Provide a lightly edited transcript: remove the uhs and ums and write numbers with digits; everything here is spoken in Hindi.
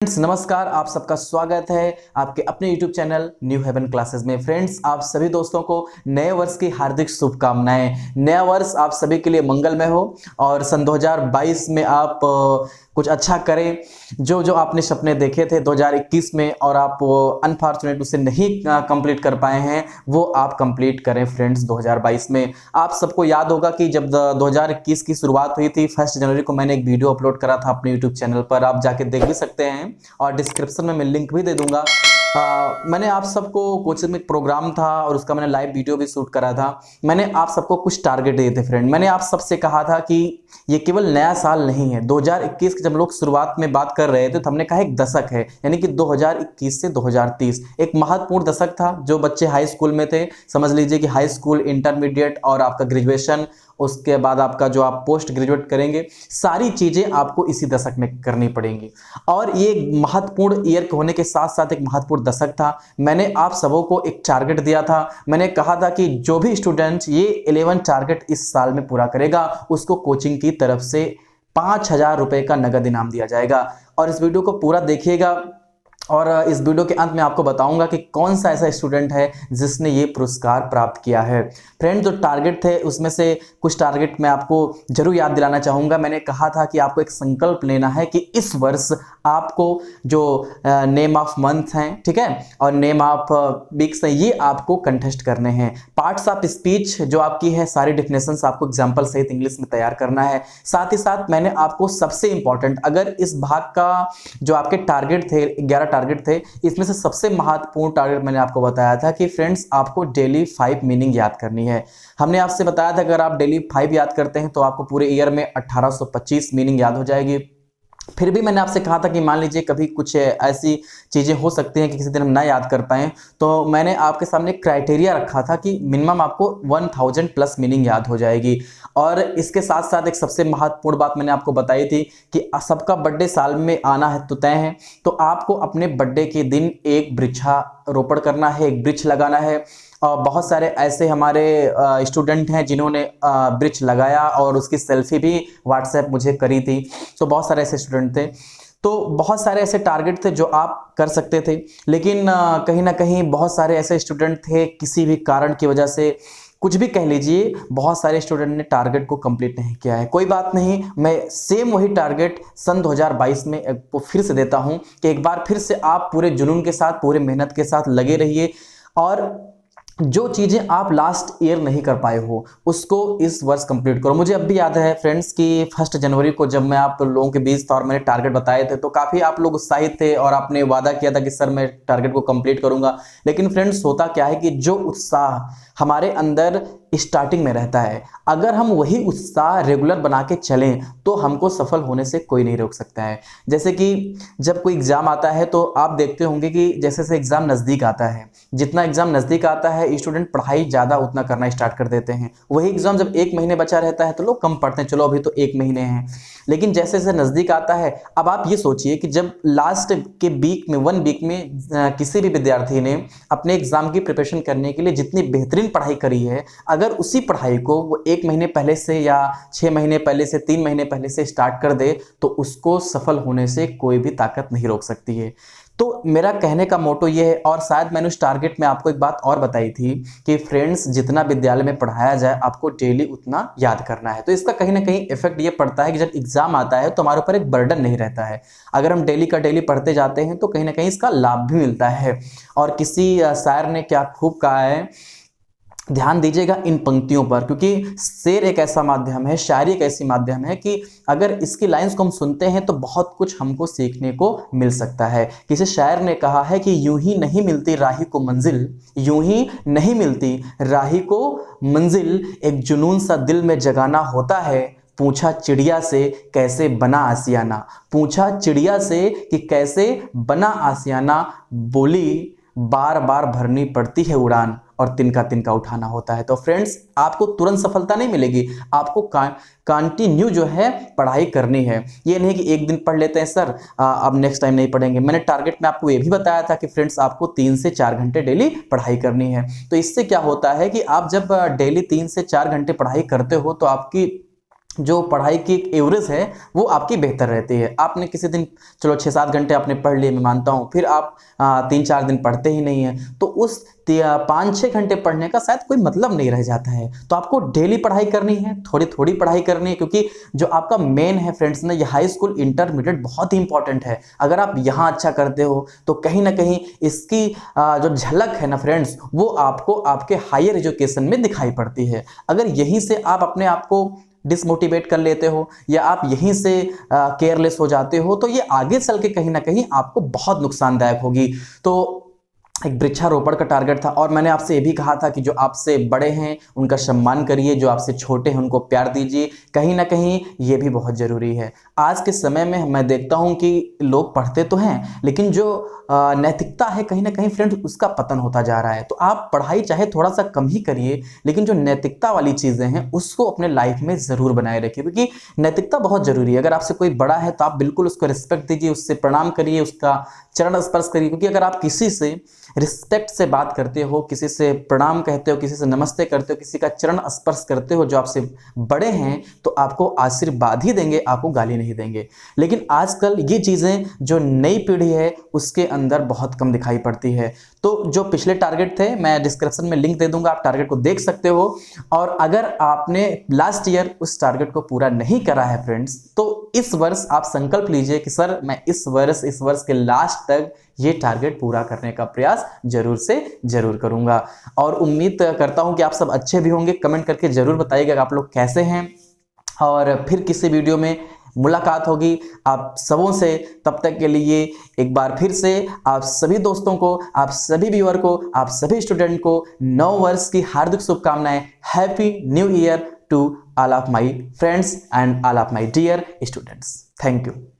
फ्रेंड्स नमस्कार, आप सबका स्वागत है आपके अपने YouTube channel New Haven Classes में। फ्रेंड्स, आप सभी दोस्तों को नए वर्ष की हार्दिक शुभकामनाएं। नया वर्ष आप सभी के लिए मंगलमय हो और सन 2022 में आप कुछ अच्छा करें। जो जो आपने सपने देखे थे 2021 में और आप अनफॉर्चुनेट उसे नहीं कंप्लीट कर पाए हैं, वो आप कंप्लीट करें फ्रेंड्स 2022 में। आप सबको याद होगा कि जब 2021 की शुरुआत हुई थी 1 जनवरी को मैंने एक वीडियो अपलोड करा था अपने YouTube चैनल पर, आप जाके देख भी सकते हैं और डिस्क्रिप्शन में मैं लिंक भी दे दूंगा। मैंने आप सबको कोचिंग में एक प्रोग्राम था और उसका मैंने लाइव वीडियो भी शूट करा था। मैंने आप सबको कुछ टारगेट दिए थे फ्रेंड। मैंने आप सबसे कहा था कि ये केवल नया साल नहीं है। 2021 की जब लोग शुरुआत में बात कर रहे थे तो हमने कहा एक दशक है, यानी कि 2021 से 2030 एक महत्वपूर्ण दशक था। जो बच्चे हाई स्कूल में थे, समझ लीजिए कि हाई स्कूल, इंटरमीडिएट और आपका ग्रेजुएशन, उसके बाद आपका जो आप पोस्ट ग्रेजुएट करेंगे, सारी चीजें आपको इसी दशक में करनी पड़ेंगी। और ये महत्वपूर्ण ईयर होने के साथ साथ एक महत्वपूर्ण दशक था। मैंने आप सबों को एक टारगेट दिया था। मैंने कहा था कि जो भी स्टूडेंट ये 11 टारगेट इस साल में पूरा करेगा उसको कोचिंग की तरफ से 5,000 रुपए का नगद इनाम दिया जाएगा। और इस वीडियो को पूरा देखिएगा और इस वीडियो के अंत में आपको बताऊंगा कि कौन सा ऐसा स्टूडेंट है जिसने ये पुरस्कार प्राप्त किया है। फ्रेंड, जो टारगेट थे उसमें से कुछ टारगेट मैं आपको जरूर याद दिलाना चाहूंगा। मैंने कहा था कि आपको एक संकल्प लेना है कि इस वर्ष आपको जो नेम ऑफ मंथ हैं, ठीक है, और नेम ऑफ वीक्स हैं, ये आपको कंटेस्ट करने हैं। पार्ट्स ऑफ स्पीच जो आपकी है, सारी डिफिनेशंस आपको एग्जाम्पल सहित इंग्लिश में तैयार करना है। साथ ही साथ मैंने आपको सबसे इंपॉर्टेंट, अगर इस भाग का जो आपके टारगेट थे 11 टारगेट थे, इसमें से सबसे महत्वपूर्ण टारगेट मैंने आपको बताया था कि फ्रेंड्स आपको डेली 5 मीनिंग याद करनी है। हमने आपसे बताया था अगर आप डेली 5 याद करते हैं तो आपको पूरे ईयर में 1825 मीनिंग याद हो जाएगी। फिर भी मैंने आपसे कहा था कि मान लीजिए कभी कुछ ऐसी चीजें हो सकती हैं कि किसी दिन हम ना याद कर पाएं, तो मैंने आपके सामने क्राइटेरिया रखा था कि मिनिमम आपको 1000 प्लस मीनिंग याद हो जाएगी। और इसके साथ साथ एक सबसे महत्वपूर्ण बात मैंने आपको बताई थी कि सबका बर्थडे साल में आना है तो तय है, तो आपको अपने बर्थडे के दिन एक वृक्षारोपण करना है, एक वृक्ष लगाना है। और बहुत सारे ऐसे हमारे स्टूडेंट हैं जिन्होंने वृक्ष लगाया और उसकी सेल्फी भी व्हाट्सएप मुझे करी थी। तो बहुत सारे ऐसे स्टूडेंट थे, तो बहुत सारे ऐसे टारगेट थे जो आप कर सकते थे, लेकिन कहीं ना कहीं बहुत सारे ऐसे स्टूडेंट थे किसी भी कारण की वजह से, कुछ भी कह लीजिए, बहुत सारे स्टूडेंट ने टारगेट को कंप्लीट नहीं किया है। कोई बात नहीं, मैं सेम वही टारगेट सन 2022 में फिर से देता हूं कि एक बार फिर से आप पूरे जुनून के साथ, पूरे मेहनत के साथ लगे रहिए और जो चीजें आप लास्ट ईयर नहीं कर पाए हो उसको इस वर्ष कंप्लीट करो। मुझे अब भी याद है फ्रेंड्स कि 1 जनवरी को जब मैं आप लोगों के बीच था और मैंने टारगेट बताए थे तो काफी आप लोग उत्साहित थे और आपने वादा किया था कि सर मैं टारगेट को कंप्लीट करूंगा। लेकिन फ्रेंड्स, होता क्या है कि जो उत्साह हमारे अंदर स्टार्टिंग में रहता है, अगर हम वही उत्साह रेगुलर बना के चलें तो हमको सफल होने से कोई नहीं रोक सकता है। जैसे कि जब कोई एग्जाम आता है तो आप देखते होंगे कि जैसे जैसे एग्जाम नजदीक आता है, जितना एग्जाम नजदीक आता है स्टूडेंट पढ़ाई ज्यादा उतना करना स्टार्ट कर देते हैं। वही एग्जाम जब 1 महीने बचा रहता है तो लोग कम पढ़ते हैं, चलो अभी तो 1 महीने हैं। लेकिन जैसे जैसे नजदीक आता है, अब आप ये सोचिए कि जब लास्ट के वीक में, 1 वीक में किसी भी विद्यार्थी ने अपने एग्जाम की प्रिपरेशन करने के लिए जितनी बेहतरीन पढ़ाई करी है, अगर उसी पढ़ाई को वो 1 महीने पहले से या 6 महीने पहले से, 3 महीने पहले से स्टार्ट कर दे तो उसको सफल होने से कोई भी ताकत नहीं रोक सकती है। तो मेरा कहने का मोटो ये है, और शायद मैंने उस टारगेट में आपको एक बात और बताई थी कि फ्रेंड्स जितना विद्यालय में पढ़ाया जाए आपको डेली उतना याद करना है। तो इसका कहीं ना कहीं इफेक्ट ये पड़ता है कि जब एग्जाम आता है तो हमारे ऊपर एक बर्डन नहीं रहता है। अगर हम डेली का डेली पढ़ते जाते हैं तो कहीं ना कहीं इसका लाभ भी मिलता है। और किसी शायर ने क्या खूब कहा है, ध्यान दीजिएगा इन पंक्तियों पर, क्योंकि शेर एक ऐसा माध्यम है, शायरी एक ऐसी माध्यम है कि अगर इसकी लाइंस को हम सुनते हैं तो बहुत कुछ हमको सीखने को मिल सकता है। किसी शायर ने कहा है कि यूं ही नहीं मिलती राही को मंजिल, यूं ही नहीं मिलती राही को मंजिल, एक जुनून सा दिल में जगाना होता है, पूछा चिड़िया से कैसे बना आसियाना, पूछा चिड़िया से कि कैसे बना आसियाना, बोली बार बार भरनी पड़ती है उड़ान और तिनका तिनका उठाना होता है। तो फ्रेंड्स, आपको तुरंत सफलता नहीं मिलेगी, आपको कंटिन्यू जो है पढ़ाई करनी है। ये नहीं कि एक दिन पढ़ लेते हैं सर अब नेक्स्ट टाइम नहीं पढ़ेंगे। मैंने टारगेट में आपको ये भी बताया था कि फ्रेंड्स आपको 3 से 4 घंटे डेली पढ़ाई करनी है। तो इससे क्या होता है कि आप जब डेली 3 से 4 घंटे पढ़ाई करते हो तो आपकी जो पढ़ाई की एक एवरेज है वो आपकी बेहतर रहती है। आपने किसी दिन चलो 6-7 घंटे आपने पढ़ लिए, मैं मानता हूँ, फिर आप 3-4 दिन पढ़ते ही नहीं है, तो उस 5-6 घंटे पढ़ने का शायद कोई मतलब नहीं रह जाता है। तो आपको डेली पढ़ाई करनी है, थोड़ी थोड़ी पढ़ाई करनी है, क्योंकि जो आपका मेन है फ्रेंड्स ना, ये हाई स्कूल इंटरमीडिएट बहुत ही इंपॉर्टेंट है। अगर आप यहाँ अच्छा करते हो तो कहीं ना कहीं इसकी जो झलक है ना फ्रेंड्स, वो आपको आपके हायर एजुकेशन में दिखाई पड़ती है। अगर यहीं से आप अपने आप को डिसमोटिवेट कर लेते हो या आप यहीं से केयरलेस हो जाते हो, तो ये आगे चल के कहीं ना कहीं आपको बहुत नुकसानदायक होगी। तो एक वृक्षारोपण का टारगेट था, और मैंने आपसे ये भी कहा था कि जो आपसे बड़े हैं उनका सम्मान करिए, जो आपसे छोटे हैं उनको प्यार दीजिए। कहीं ना कहीं ये भी बहुत ज़रूरी है। आज के समय में मैं देखता हूँ कि लोग पढ़ते तो हैं, लेकिन जो नैतिकता है कहीं ना कहीं फ्रेंड्स उसका पतन होता जा रहा है। तो आप पढ़ाई चाहे थोड़ा सा कम ही करिए, लेकिन जो नैतिकता वाली चीज़ें हैं उसको अपने लाइफ में ज़रूर बनाए रखिए, क्योंकि नैतिकता बहुत ज़रूरी है। अगर आपसे कोई बड़ा है तो आप बिल्कुल उसको रिस्पेक्ट दीजिए, उससे प्रणाम करिए, उसका चरण स्पर्श करिए, क्योंकि अगर आप किसी से रिस्पेक्ट से बात करते हो, किसी से प्रणाम कहते हो, किसी से नमस्ते करते हो, किसी का चरण स्पर्श करते हो जो आपसे बड़े हैं, तो आपको आशीर्वाद ही देंगे, आपको गाली नहीं देंगे। लेकिन आजकल ये चीज़ें जो नई पीढ़ी है उसके अंदर बहुत कम दिखाई पड़ती है। तो जो पिछले टारगेट थे मैं डिस्क्रिप्शन में लिंक दे दूंगा, आप टारगेट को देख सकते हो। और अगर आपने लास्ट ईयर उस टारगेट को पूरा नहीं करा है फ्रेंड्स, तो इस वर्ष आप संकल्प लीजिए कि सर मैं इस वर्ष के लास्ट तक ये टारगेट पूरा करने का प्रयास जरूर से जरूर करूंगा। और उम्मीद करता हूं कि आप सब अच्छे भी होंगे। कमेंट करके जरूर बताइएगा आप लोग कैसे हैं, और फिर किसी वीडियो में मुलाकात होगी आप सबों से। तब तक के लिए एक बार फिर से आप सभी दोस्तों को, आप सभी व्यूअर को, आप सभी स्टूडेंट को नव वर्ष की हार्दिक शुभकामनाएं। Happy new year to all of my friends and all of my dear students. Thank you.